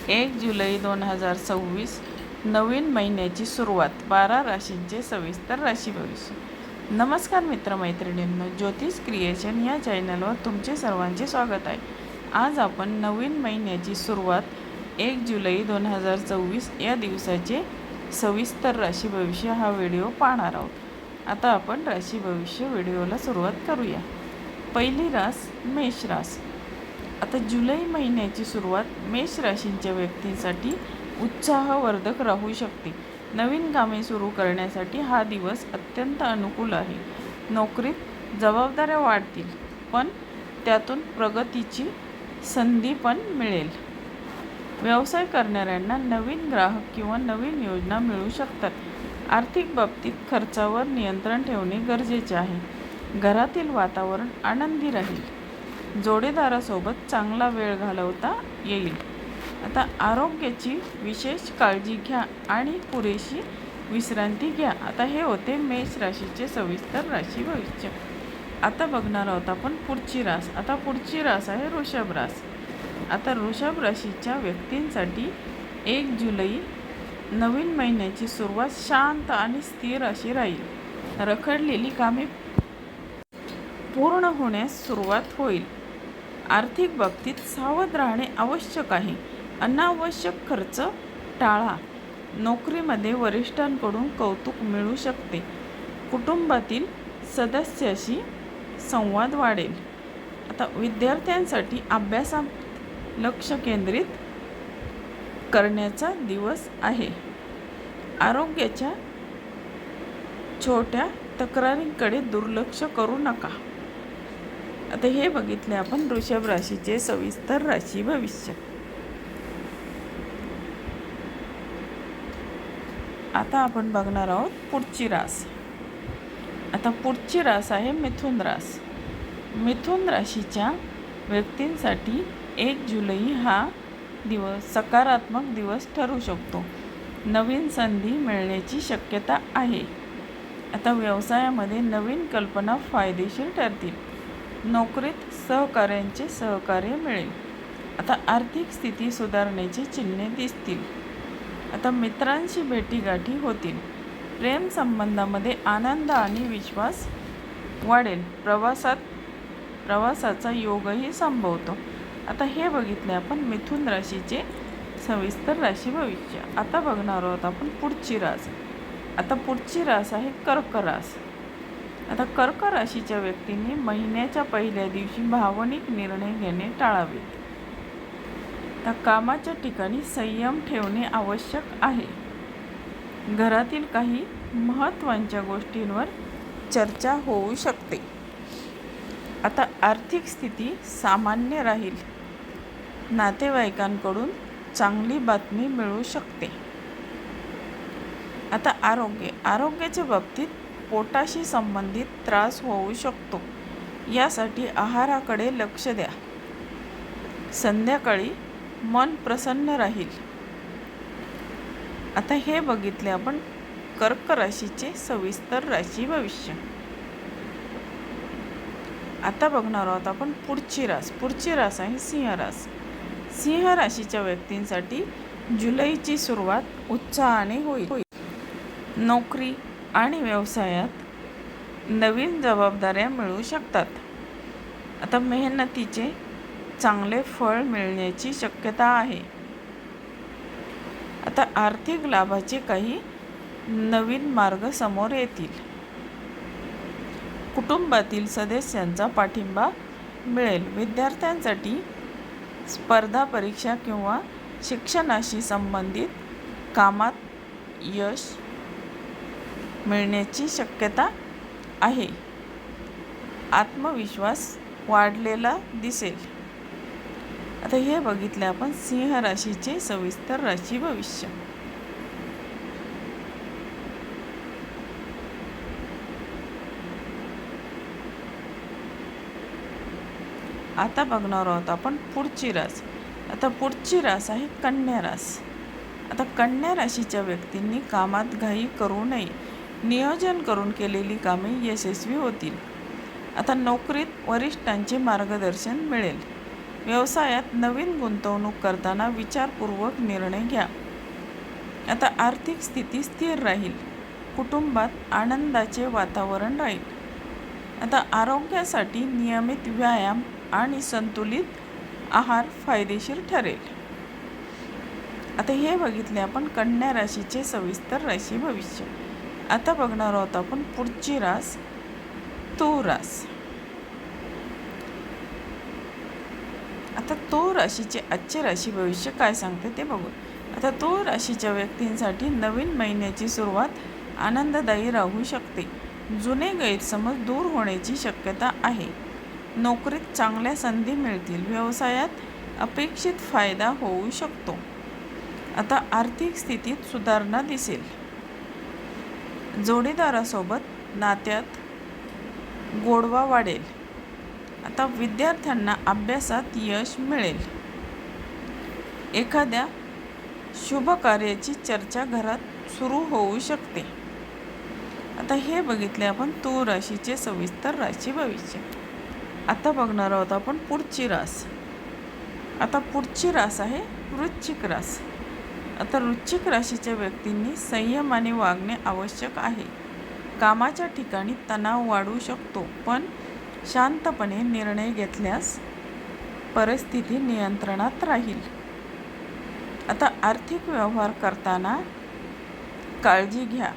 1 जुलै 2026 नवीन महिन्याची सुरुवात. 12 राशींचे सविस्तर राशी भविष्य. नमस्कार मित्रमैत्रिणींनो, ज्योतिष क्रिएशन या चॅनलवर तुमचे सर्वांचे स्वागत आहे. आज आपण नवीन महिन्याची सुरुवात 1 जुलै 2024 या दिवसाचे सविस्तर राशी भविष्य हा व्हिडिओ पाहणार आहोत. आता आपण राशी भविष्य व्हिडिओला सुरुवात करूया. पहिली रास मेष रास. आता जुलै महिन्याची सुरुवात मेष राशींच्या व्यक्तींसाठी उत्साहवर्धक राहू शकते. नवीन कामे सुरू करण्यासाठी हा दिवस अत्यंत अनुकूल आहे. नोकरीत जबाबदाऱ्या वाढतील, पण त्यातून प्रगतीची संधी पण मिळेल. व्यवसाय करणाऱ्यांना नवीन ग्राहक किंवा नवीन योजना मिळू शकतात. आर्थिक बाबतीत खर्चावर नियंत्रण ठेवणे गरजेचे आहे. घरातील वातावरण आनंदी राहील. जोडीदारासोबत चांगला वेळ घालवता येईल. आता आरोग्याची विशेष काळजी घ्या आणि पुरेशी विश्रांती घ्या. आता हे होते मेष राशीचे सविस्तर राशी भविष्य. आता बघणार आहोत आपण पुढची रास. आता पुढची रास आहे वृषभ रास. आता वृषभ राशीच्या व्यक्तींसाठी 1 जुलै नवीन महिन्याची सुरुवात शांत आणि स्थिर अशी राहील. रखडलेली कामे पूर्ण होण्यास सुरुवात होईल. आर्थिक बाबतीत सावध राहणे आवश्यक आहे. अनावश्यक खर्च टाळा. नोकरीमध्ये वरिष्ठांकडून कौतुक मिळू शकते. कुटुंबातील सदस्याशी संवाद वाढेल. आता विद्यार्थ्यांसाठी अभ्यासात लक्ष केंद्रित करण्याचा दिवस आहे. आरोग्याच्या छोट्या तक्रारींकडे दुर्लक्ष करू नका. आता हे बघितले आपण वृषभ राशीचे सविस्तर राशी भविष्य. आता आपण बघणार आहोत पुढची रास. आता पुढची रास आहे मिथुन रास. मिथुन राशीच्या व्यक्तींसाठी 1 जुलै हा दिवस सकारात्मक दिवस ठरू शकतो. नवीन संधी मिळण्याची शक्यता आहे. आता व्यवसायामध्ये नवीन कल्पना फायदेशीर ठरतील. नोकरीत सहकाऱ्यांचे सहकार्य मिळेल. आता आर्थिक स्थिती सुधारण्याची चिन्हे दिसतील. आता मित्रांशी भेटीगाठी होतील. प्रेम संबंधामध्ये आनंद आणि विश्वास वाढेल. प्रवासाचा योगही संभवतो. आता हे बघितले आपण मिथुन राशीचे सविस्तर राशी भविष्य. आता बघणार आहोत आपण पुढची रास. आता पुढची रास आहे कर्क रास. आता कर्क राशीच्या व्यक्तींनी महिन्याच्या पहिल्या दिवशी भावनिक निर्णय घेणे टाळावेत. तर कामाच्या ठिकाणी संयम ठेवणे आवश्यक आहे. घरातील काही महत्त्वाच्या गोष्टींवर चर्चा होऊ शकते. आता आर्थिक स्थिती सामान्य राहील. नातेवाईकांकडून चांगली बातमी मिळू शकते. आता आरोग्याच्या बाबतीत पोटाशी संबंधित त्रास होऊ शकतो. यासाठी आहाराकडे लक्ष द्या. संध्याकाळी मन प्रसन्न राहील. आता हे बघितले आपण कर्क राशीचे सविस्तर राशी भविष्य. आता बघणार आहोत आपण पुढची रास. पुढची रास आहे सिंह रास. सिंह राशीच्या व्यक्तींसाठी जुलैची सुरुवात उत्साहाने होईल. नोकरी आणि व्यवसायात नवीन जबाबदाऱ्या मिळू शकतात. आता मेहनतीचे चांगले फळ मिळण्याची शक्यता आहे. आता आर्थिक लाभाचे काही नवीन मार्ग समोर येतील. कुटुंबातील सदस्यांचा पाठिंबा मिळेल. विद्यार्थ्यांसाठी स्पर्धा परीक्षा किंवा शिक्षणाशी संबंधित कामात यश मिळण्याची शक्यता आहे. आत्मविश्वास वाढलेला दिसेल. आता हे बघितले आपण सिंह राशीचे सविस्तर राशी भविष्य. आता बघणार आहोत आपण पुढची रास. आता पुढची रास आहे कन्या रास. आता कन्या राशीच्या व्यक्तींनी कामात घाई करू नये. नियोजन करून केलेली कामे यशस्वी होतील. आता नोकरीत वरिष्ठांचे मार्गदर्शन मिळेल. व्यवसायात नवीन गुंतवणूक करताना विचारपूर्वक निर्णय घ्या. आता आर्थिक स्थिती स्थिर राहील. कुटुंबात आनंदाचे वातावरण राहील. आता आरोग्यासाठी नियमित व्यायाम आणि संतुलित आहार फायदेशीर ठरेल. आता हे बघितले आपण कन्या राशीचे सविस्तर राशी भविष्य. आता बघणार आहोत आपण पुढची रास तुळ रास. आता तुळ राशीचे आजचे राशी भविष्य काय सांगते ते बघू. आता तुळ राशीच्या व्यक्तींसाठी नवीन महिन्याची सुरुवात आनंददायी राहू शकते. जुने गैरसमज दूर होण्याची शक्यता आहे. नोकरीत चांगल्या संधी मिळतील. व्यवसायात अपेक्षित फायदा होऊ शकतो. आता आर्थिक स्थितीत सुधारणा दिसेल. जोडीदारासोबत नात्यात गोडवा वाढेल. आता विद्यार्थ्यांना अभ्यासात यश मिळेल. एखाद्या शुभ कार्याची चर्चा घरात सुरू होऊ शकते. आता हे बघितले आपण तुळ राशीचे सविस्तर राशी भविष्य. आता बघणार आहोत आपण पुढची रास. आता पुढची रास आहे वृश्चिक रास. आता वृश्चिक राशीच्या व्यक्तींनी संयमाने वागणे आवश्यक आहे. कामाच्या ठिकाणी तणाव वाढू शकतो, पण शांतपणे निर्णय घेतल्यास परिस्थिती नियंत्रणात राहील. आता आर्थिक व्यवहार करताना काळजी घ्या.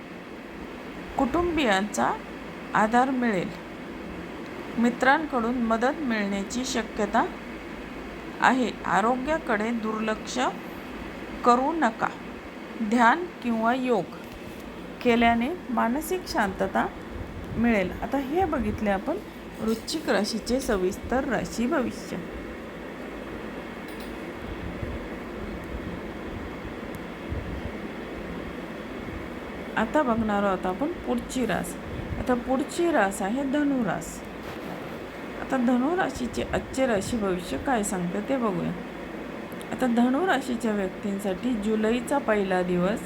कुटुंबियांचा आधार मिळेल. मित्रांकडून मदत मिळण्याची शक्यता आहे. आरोग्याकडे दुर्लक्ष करू नका. ध्यान किंवा योग केल्याने मानसिक शांतता मिळेल. आता हे बघितले आपण वृश्चिक राशीचे सविस्तर राशी भविष्य. आता बघणार आहोत आपण पुढची रास. आता पुढची रास आहे धनुरास. आता धनुराशीचे आजचे राशी भविष्य काय सांगते ते बघूया. आता धनुराशीच्या व्यक्तींसाठी जुलैचा पहिला दिवस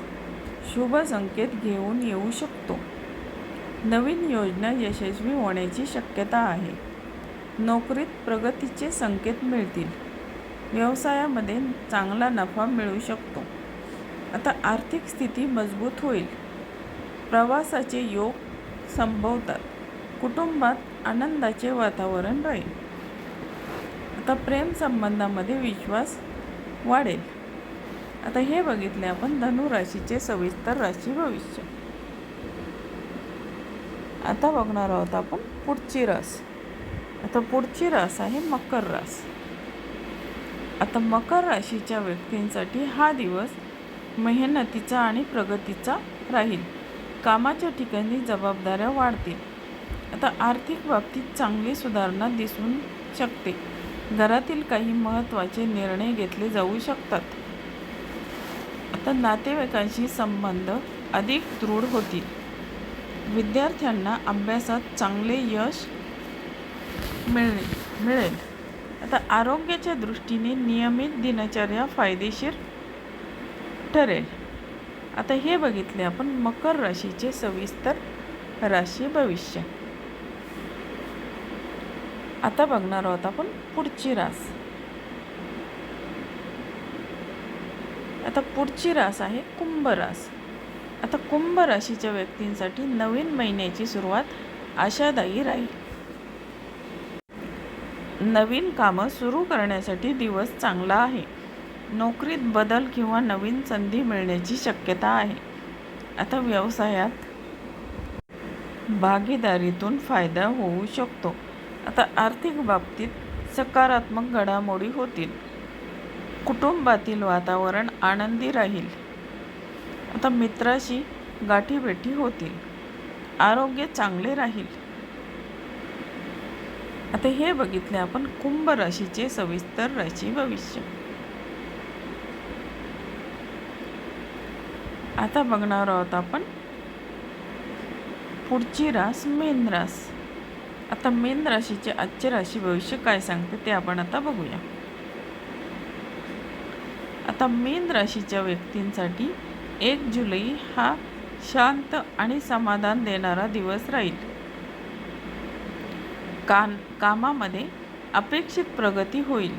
शुभ संकेत घेऊन येऊ शकतो. नवीन योजना यशस्वी होण्याची शक्यता आहे. नोकरीत प्रगतीचे संकेत मिळतील. व्यवसायामध्ये चांगला नफा मिळू शकतो. आता आर्थिक स्थिती मजबूत होईल. प्रवासाचे योग संभवतात. कुटुंबात आनंदाचे वातावरण राहील. आता प्रेम संबंधामध्ये विश्वास वाढेल. आता हे बघितले आपण धनुराशीचे सविस्तर राशी भविष्य. आता बघणार आहोत आपण पुढची रास. आता पुढची रास आहे मकर रास. आता मकर राशीच्या व्यक्तींसाठी हा दिवस मेहनतीचा आणि प्रगतीचा राहील. कामाच्या ठिकाणी जबाबदाऱ्या वाढतील. आता आर्थिक बाबतीत चांगली सुधारणा दिसून शकते. घरातील काही महत्त्वाचे निर्णय घेतले जाऊ शकतात. आता नातेवाईकांशी संबंध अधिक दृढ होतील. विद्यार्थ्यांना अभ्यासात चांगले यश मिळेल. आता आरोग्याच्या दृष्टीने नियमित दिनचर्या फायदेशीर ठरेल. आता हे बघितले आपण मकर राशीचे सविस्तर राशी भविष्य. आता बघणार आहोत आपण पुढची रास. आता पुढची रास आहे कुंभ रास. आता कुंभ राशीच्या व्यक्तींसाठी नवीन महिन्याची सुरुवात आशादायी राहील. नवीन कामं सुरू करण्यासाठी दिवस चांगला आहे. नोकरीत बदल किंवा नवीन संधी मिळण्याची शक्यता आहे. आता व्यवसायात भागीदारीतून फायदा होऊ शकतो. आता आर्थिक बाबतीत सकारात्मक घडामोडी होतील. कुटुंबातील वातावरण आनंदी राहील. आता मित्राशी गाठीभेटी होतील. आरोग्य चांगले राहील. आता हे बघितले आपण कुंभ राशीचे सविस्तर राशी भविष्य. आता बघणार आहोत आपण पुढची रास मीन रास. आता मीन राशीचे आजचे राशी भविष्य काय सांगते ते आपण आता बघूया. आता मीन राशीच्या व्यक्तींसाठी 1 जुलै हा शांत आणि समाधान देणारा दिवस राहील. कामामध्ये अपेक्षित प्रगती होईल.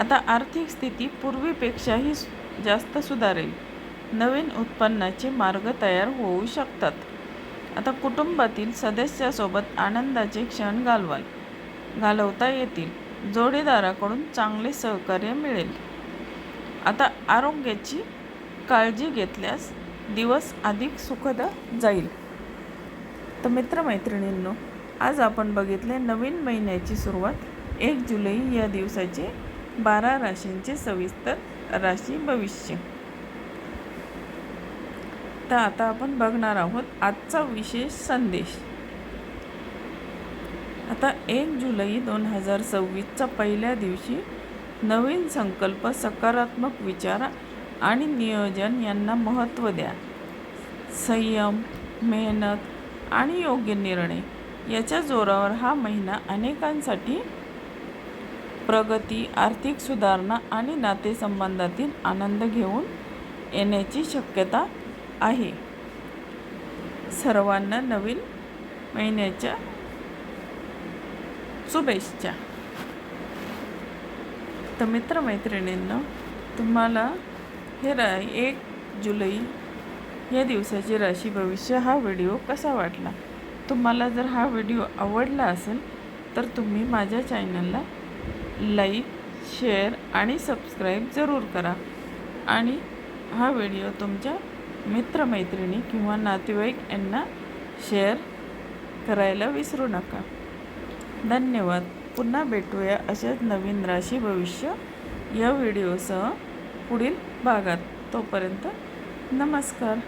आता आर्थिक स्थिती पूर्वीपेक्षाही जास्त सुधारेल. नवीन उत्पन्नाचे मार्ग तयार होऊ शकतात. आता कुटुंबातील सदस्यासोबत आनंदाचे क्षण घालवता येतील. जोडीदाराकडून चांगले सहकार्य मिळेल. आता आरोग्याची काळजी घेतल्यास दिवस अधिक सुखद जाईल. तर मित्रमैत्रिणींनो, आज आपण बघितले नवीन महिन्याची सुरुवात 1 जुलै या दिवसाचे 12 राशींचे सविस्तर राशी भविष्य. तर आता आपण बघणार आहोत आजचा विशेष संदेश. आता 1 जुलै 2026चा पहिल्या दिवशी नवीन संकल्प, सकारात्मक विचार आणि नियोजन यांना महत्त्व द्या. संयम, मेहनत आणि योग्य निर्णय याच्या जोरावर हा महिना अनेकांसाठी प्रगती, आर्थिक सुधारणा आणि नातेसंबंधातील आनंद घेऊन येण्याची शक्यता आहे. सर्वांना नवीन महिन्याच्या शुभेच्छा. तर मित्रमैत्रिणींनो, तुम्हाला हे 1 जुलै या दिवसाची राशी भविष्य हा व्हिडिओ कसा वाटला? तुम्हाला जर हा व्हिडिओ आवडला असेल तर तुम्ही माझ्या चॅनलला लाईक, शेअर आणि सबस्क्राईब जरूर करा. आणि हा व्हिडिओ तुमच्या मित्रमैत्रिणी किंवा नातेवाईक यांना शेअर करायला विसरू नका. धन्यवाद. पुन्हा भेटूया अशाच नवीन राशी भविष्य या व्हिडिओसह पुढील भागात. तोपर्यंत नमस्कार.